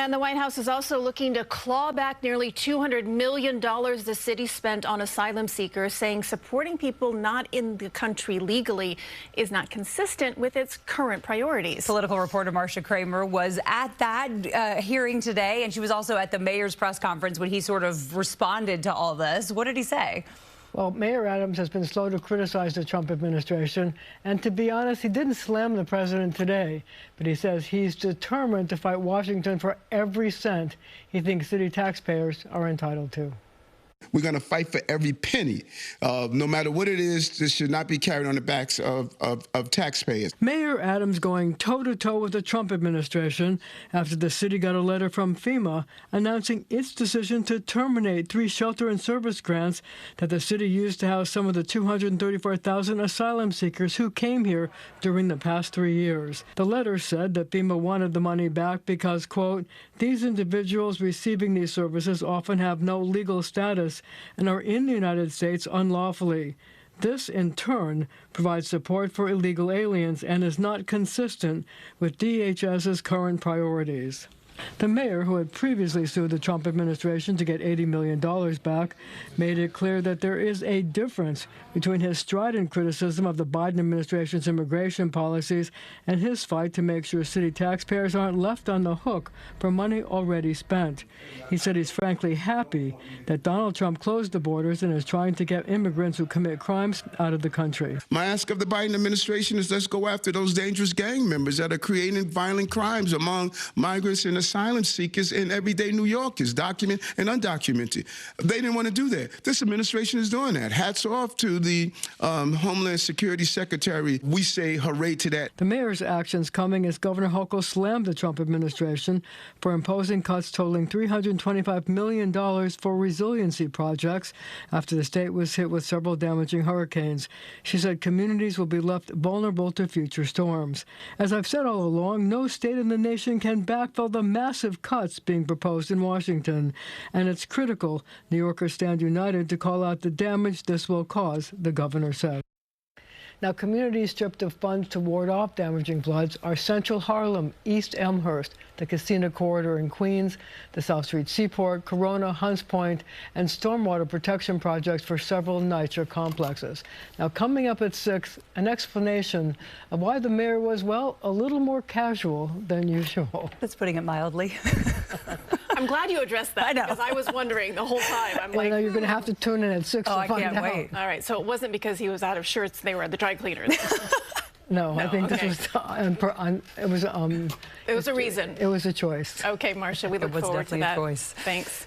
And the White House is also looking to claw back nearly $200 million the city spent on asylum seekers, saying supporting people not in the country legally is not consistent with its current priorities. Political reporter Marcia Kramer was at that hearing today, and she was also at the mayor's press conference when he sort of responded to all this. What did he say? Well, Mayor Adams has been slow to criticize the Trump administration, and to be honest, he didn't slam the president today, but he says he's determined to fight Washington for every cent he thinks city taxpayers are entitled to. We're going to fight for every penny. No matter what it is, this should not be carried on the backs of taxpayers. Mayor Adams going toe-to-toe with the Trump administration after the city got a letter from FEMA announcing its decision to terminate 3 shelter-and-service grants that the city used to house some of the 234,000 asylum seekers who came here during the past 3 years. The letter said that FEMA wanted the money back because, quote, these individuals receiving these services often have no legal status and are in the United States unlawfully. This, in turn, provides support for illegal aliens and is not consistent with DHS's current priorities. The mayor, who had previously sued the Trump administration to get $80 million back, made it clear that there is a difference between his strident criticism of the Biden administration's immigration policies and his fight to make sure city taxpayers aren't left on the hook for money already spent. He said he's frankly happy that Donald Trump closed the borders and is trying to get immigrants who commit crimes out of the country. My ask of the Biden administration is let's go after those dangerous gang members that are creating violent crimes among migrants and asylum seekers and everyday New Yorkers, documented and undocumented. They didn't want to do that. This administration is doing that. Hats off to the Homeland Security Secretary. We say hooray to that. The mayor's actions coming as Governor Hochul slammed the Trump administration for imposing cuts totaling $325 million for resiliency projects after the state was hit with several damaging hurricanes. She said communities will be left vulnerable to future storms. As I've said all along, no state in the nation can backfill the massive cuts being proposed in Washington, and it's critical New Yorkers stand united to call out the damage this will cause, the governor said. Now, communities stripped of funds to ward off damaging floods are Central Harlem, East Elmhurst, the Casino Corridor in Queens, the South Street Seaport, Corona, Hunts Point, and stormwater protection projects for several NYCHA complexes. Now, coming up at 6, an explanation of why the mayor was, well, a little more casual than usual. That's putting it mildly. I'm glad you addressed that. I know. Because I was wondering the whole time. I'm like, I know you're going to have to tune in at 6 to find out. I can't wait. All right, so it wasn't because he was out of shirts, they were at the dry cleaners. No, I think okay. this was, it was a reason. It was a choice. Okay, Marcia, we look forward to that. It was definitely a choice. Thanks.